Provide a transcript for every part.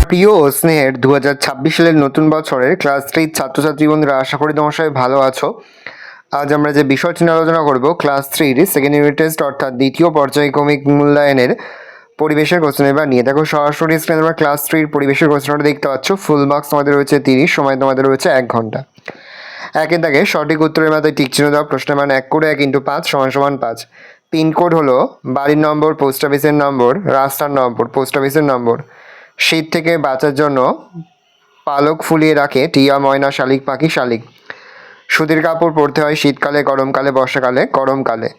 প্রিয় ও স্নেহের 2026 সালের নতুন বছরের ক্লাস 3 ছাত্রছাত্রী বন্ধুরা, আশা করি তোমার সবাই ভালো আছো। আজ আমরা যে বিষয়টি নিয়ে আলোচনা করব, ক্লাস 3 সেকেন্ড ইউনিট টেস্ট অর্থাৎ দ্বিতীয় পর্যায়ক্রমিক মূল্যায়নের পরিবেশের কোশ্চেন পেপার নিয়ে। দেখো সরাসরি স্ক্রিনে তোমরা ক্লাস 3 পরিবেশের কোশ্চেনটা দেখতে পাচ্ছ। ফুল মার্কস তোমাদের রয়েছে 30, সময় তোমাদের রয়েছে 1 ঘন্টা। একের দাগে সঠিক উত্তরের মাথায় টিক চিহ্ন দেওয়া, প্রশ্নের মান 1 করে 1 × 5 = 5। পিনকোড হলো বাড়ির নম্বর, পোস্ট অফিসের নম্বর, রাস্তার নম্বর, পোস্ট অফিসের নম্বর। শীত থেকে বাঁচার জন্য পালক ফুলিয়ে রাখে টিয়া, ময়না, শালিক পাখি, শালিক। সুতির কাপড় পরতে হয় শীতকালে, গরমকালে, বর্ষাকালে, গরমকালে।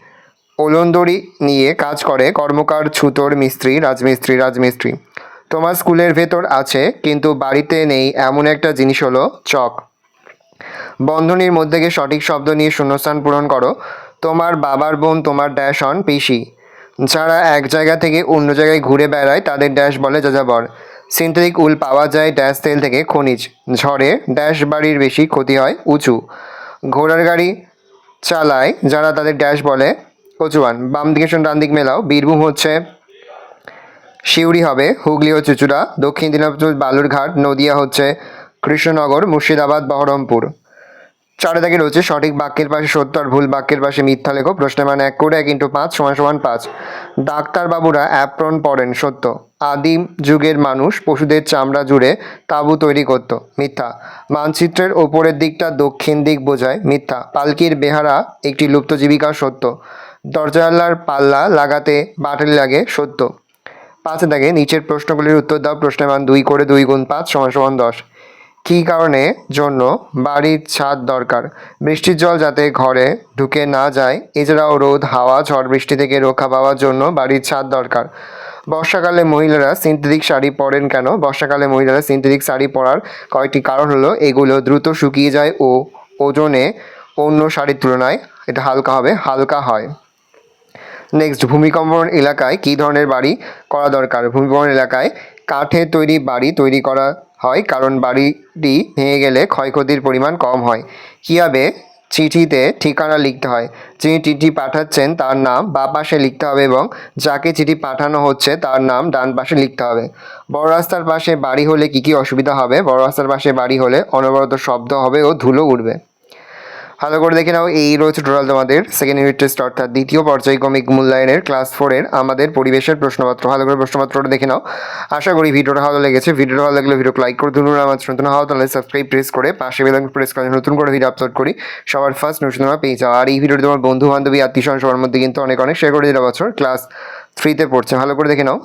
ওলনদড়ি নিয়ে কাজ করে কর্মকার, ছুতোর, মিস্ত্রি, রাজমিস্ত্রি, রাজমিস্ত্রি। তোমার স্কুলের ভেতর আছে কিন্তু বাড়িতে নেই এমন একটা জিনিস হলো চক। বন্ধনীর মধ্যে গিয়ে সঠিক শব্দ নিয়ে শূন্যস্থান পূরণ করো। তোমার বাবার বোন তোমার ড্যাশ হন পিসি। যারা এক জায়গা থেকে অন্য জায়গায় ঘুরে বেড়ায় তাদের ড্যাশ বলে যাযাবর। সিনথেটিক উল পাওয়া যায় ড্যাশ তেল থেকে, খনিজ। ঝড়ে ড্যাশ বাড়ির বেশি ক্ষতি হয়, উঁচু। ঘোড়ার গাড়ি চালায় যারা তাদের ড্যাশ বলে কচুয়ান। বাম দিকে শোন, ডান দিক মেলাও। বীরভূম হচ্ছে সিউড়ি হবে, হুগলি হচ্ছে চুড়া, দক্ষিণ দিনাজপুর বালুরঘাট, নদিয়া হচ্ছে কৃষ্ণনগর, মুর্শিদাবাদ বহরমপুর। 4 দাগে রয়েছে সঠিক বাক্যের পাশে সত্য আর ভুল বাক্যের পাশে মিথ্যা লেখো। প্রশ্নের মান 1 করে 1 × 5 = 5। ডাক্তারবাবুরা অ্যাপ্রন পরেন, সত্য। আদিম যুগের মানুষ পশুদের চামড়া জুড়ে তাঁবু তৈরি করত, মিথ্যা। মানচিত্রের ওপরের দিকটা দক্ষিণ দিক বোঝায়, মিথ্যা। পালকির বেহারা একটি লুপ্ত জীবিকা, সত্য। দরজালার পাল্লা লাগাতে বাটালি লাগে, সত্য। 5 দাগে নিচের প্রশ্নগুলির উত্তর দাও। প্রশ্নের মান 2 করে 2 × 5 = 10। কী কারণে জন্য বাড়ির ছাদ দরকার? বৃষ্টির জল যাতে ঘরে ঢুকে না যায়, এছাড়াও রোদ, হাওয়া, ঝড় বৃষ্টি থেকে রক্ষা পাওয়ার জন্য বাড়ির ছাদ দরকার। বর্ষাকালে মহিলারা সিনথেটিক শাড়ি পরেন কেন? বর্ষাকালে মহিলারা সিনথেটিক শাড়ি পরার কয়েকটি কারণ হলো, এগুলো দ্রুত শুকিয়ে যায় ও ওজনে অন্য শাড়ির তুলনায় এটা হালকা হয়। নেক্সট, ভূমিকম্পন এলাকায় কী ধরনের বাড়ি করা দরকার? ভূমিকম্পন এলাকায় কাঠের তৈরি বাড়ি তৈরি করা হয়, কারণ বাড়িটি ভেঙে গেলে ক্ষয়ক্ষতির পরিমাণ কম হয়। কীভাবে চিঠিতে ঠিকানা লিখতে হয়? যিনি চিঠি পাঠাচ্ছেন তার নাম বাঁ পাশে লিখতে হবে এবং যাকে চিঠি পাঠানো হচ্ছে তার নাম ডান পাশে লিখতে হবে। বড় রাস্তার পাশে বাড়ি হলে কী কী অসুবিধা হবে? বড় রাস্তার পাশে বাড়ি হলে অনবরত শব্দ হবে ও ধুলো উড়বে। ভালো করে দেখে নাও, এই রয়েছে টোটাল তোমাদের সেকেন্ড ইউনিট টেস্ট অর্থাৎ দ্বিতীয় পর্যায়ক্রমিক মূল্যায়নের ক্লাস 4-এর আমাদের পরিবেশের প্রশ্নপত্র। ভালো করে প্রশ্নপত্রটা দেখে নাও। আশা করি ভিডিওটা ভালো লেগেছে। ভিডিওটা ভালো লাগলে ভিডিওকে লাইক করে তুলুন। আমার নতুন হওয়া তাহলে সাবস্ক্রাইব প্রেস করে পাশে বেল আইকন প্রেস করে নতুন করে ভিডিও আপলোড করি সবার ফার্স্ট নোটিফিকেশন তোমরা পেয়ে যাও। আর এই ভিডিওটি তোমার বন্ধু বান্ধবী আত্মীয় সবার মধ্যে কিন্তু অনেক শেয়ার করে দিতে বছর ক্লাস 3-তে পড়ছে। ভালো করে দেখে নাও।